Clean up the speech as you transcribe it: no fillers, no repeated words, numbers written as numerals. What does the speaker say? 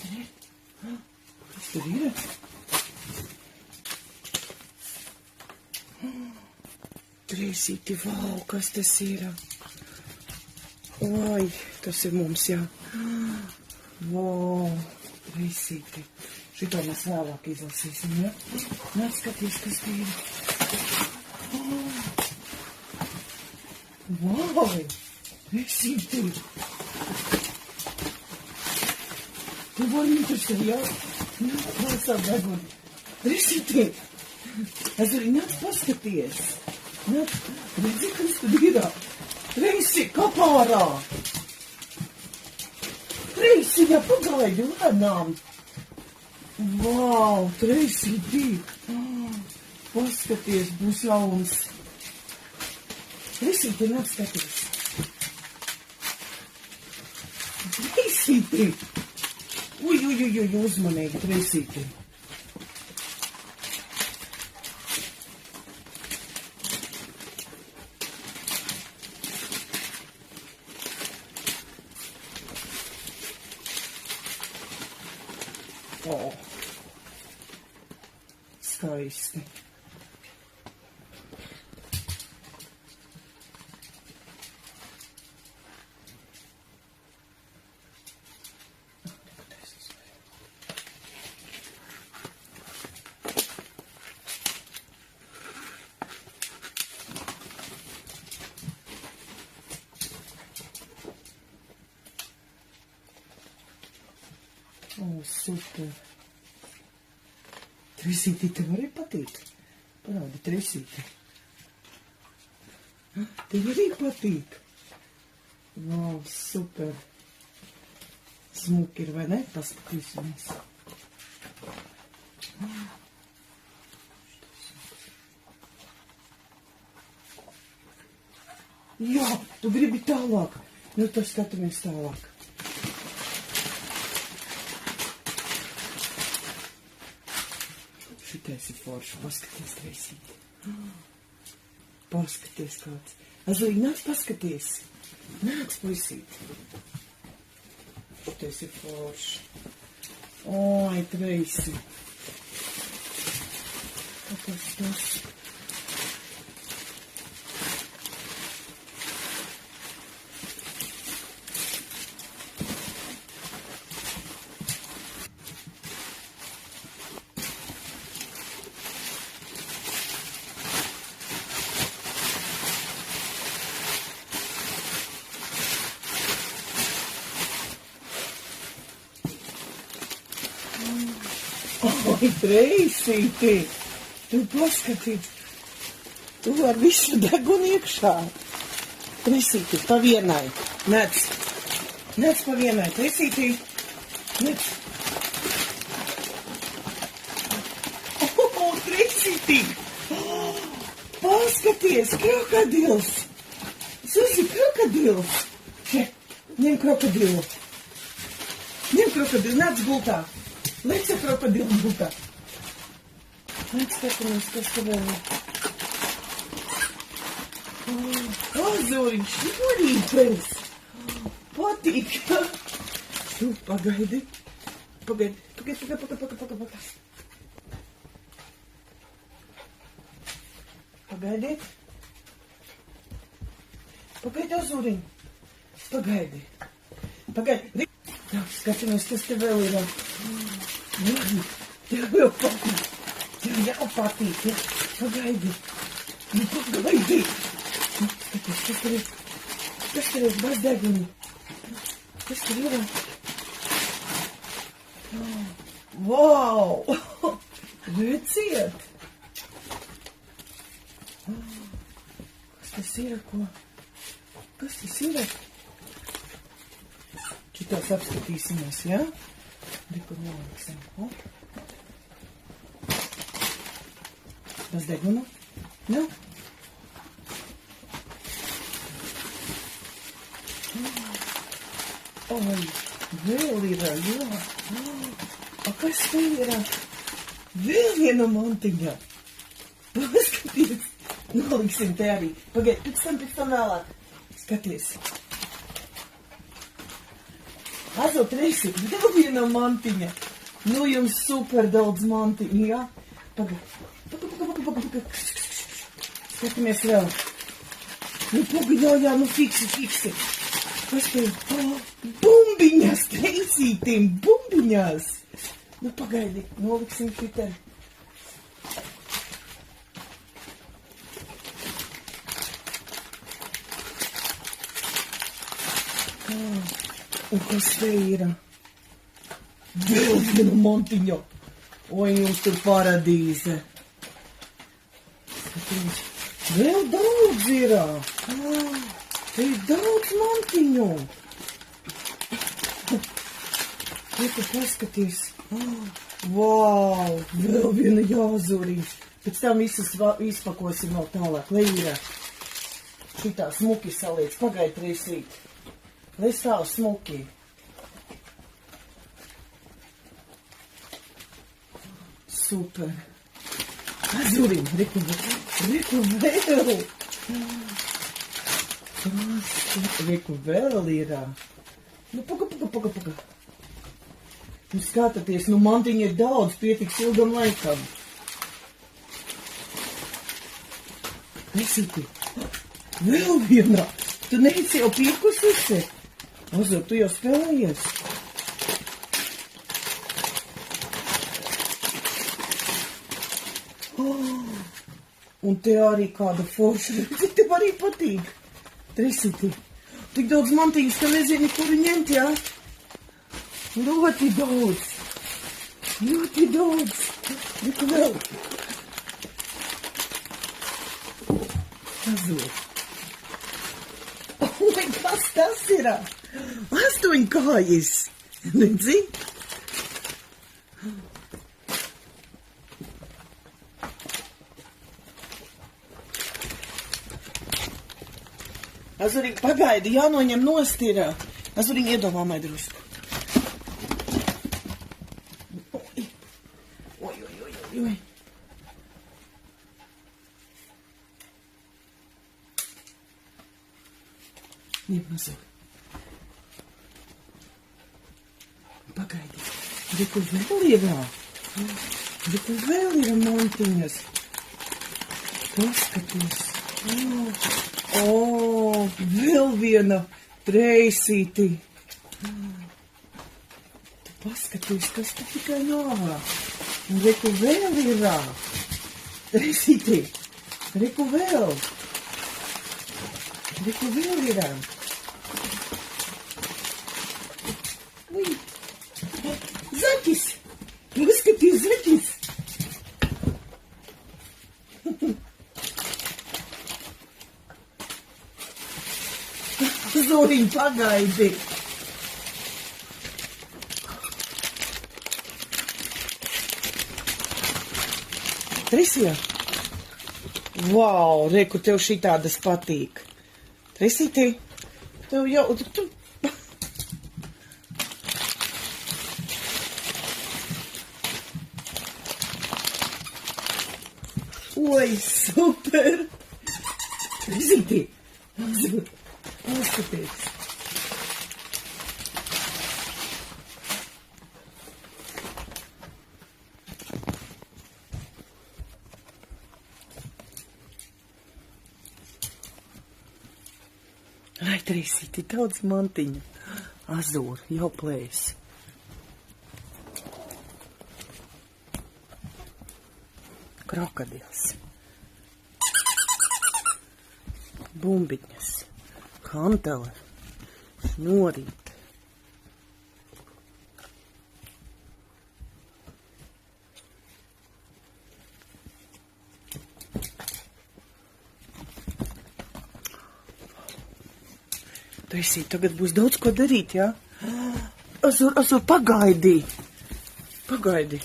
tur ir? Kas tur ir? Trīsīti, vau, kas tas ir? Oi, tas ir mums, jā. Vau, trīsīti. Šito mēs vēlāk izlasīsim, jā? Nāc, skaties, kas tur ir. Vau, trīsīti. Tu vari interesē, jā? Nāc, deguni. Trīsīti. Azuri, nāc, paskaties. Nāc, redzi, kas tur ir? Trīsī, kapārā. Trīsī, jā, pagaidi, lēnām. Vau, trīsīti. Paskaties, būs jauns. Trīsīti, nāc, skaties. Trīsīti. Uj, uzmanīgi, trīsīti. O, skaisti. O, super. Trīsīti, tev arī patīk? Parādi, trīsīti. Tev arī patīk? Vau, super. Smuki ir, vai ne? Paskatīsimies. Jā, tu gribi tālāk. Nu, tad skatāmies tālāk. Šitais ir forši. Paskaties, trīsīti. Paskaties kāds. Azlīgi, nāc paskaties. Nāc, puisīti. Šitais ir forši. Oi, trīsīti. Kāpēc tas? Oi, trīsīti, tu paskatīts, tu ar visu degunu iekšā. Trīsīti, pa vienai, nec pa vienai, trīsīti, nec. O, trīsīti, paskaties, krokodils. Susi, krokodils. Še, ņem krokodilu. Ņem krokodilu, nec gultā. Lec ar krokodilu gultā. Lec, skatāmies, kas te vēl ir. Azuriņš, norīpens. Patīk. Tu, pagaidi. Pagaidi. Pagaidiet. Pagaidi, Azuriņ. Pagaidi. Pagaidi. Tā, skatāmies, kas te vēl ir. Tev jau patīk. Tev jau patīk, ja? Pagaidi. Nu, pagaidi. Skaties, kas tur ir? Kas tur ir? Bez deguni. Kas tur ir? Vau! Reciet! Kas tas ir, ko? Kas tas ir? Šitās apskatīsimies, ja? Kur noliksim. Bez deguna? Nu? Oi, vēl ir, jā. A kas te ir? Vēl viena mantiņa. Paskaties. Noliksim te arī. Pagaid, pēc tam vēlāk. Skaties. Azot, Reisi, vēl viena mantiņa. Nu, jums super daudz mantiņu, jā? Pagaid. Skatāmies vēl. Nu, pagaid, jā, nu, fiksi. Kas te ir? Bumbiņas, Reisītim, bumbiņas. Nu, pagaidi, noliksim šitā. Un kas te ir? Vēl viena mantiņa. Oi, jums tur paradīze. Skatīns. Vēl daudz ir. Te ir daudz mantiņu. Tikai paskaties. Vau, vēl viena jāzurīs. Pēc tam visas izpakosim vēl tālāk. Lai ir šitā smuki saliec. Pagaid, Reisīt. Lai stāv smuki. Super. Azurim, reku vēl. Reku vēl ir. Nu, paga. Nu, skatāties, nu, mantiņa ir daudz, pietiks ilgam laikam. Reisīti, vēl viena. Tu neici jau pīkususi? Azot, tu jau spēlējies. Un te arī kāda forša. Tev arī patīk. Reisīti, tik daudz mantiņas, ka nezini, kuru ņemt, jā? Ļoti daudz. Reku vēl. Azot. Oi, kas tas ir? 8 kājas. Redzi? Azuriņ, pagaidi, jānoņem nost ir. Azuriņ, iedomāmai drusku. Oi. Ņem mazāk. Pagaidi. Reku vēl ir mantiņas. Paskaties. Vēl viena Reisīti. Tu paskaties, kas te tikai nav. Un reku vēl ir. Reisīti. Reku vēl ir. Ui. Zaķis. Paskaties, zaķis. Zoriņ, pagaidi. Trisija? Vau, reku, tev šitādas patīk. Trisītī, tev jau... Oi, super. Trisītī. Paskaties. Ai, Trisīti, daudz mantiņu. Azūra, jau plēs. Krokodils. Bumbiņas. Kantele. Snorīt. Trisīti, tagad būs daudz ko darīt, jā? Azur, pagaidi. Pagaidi.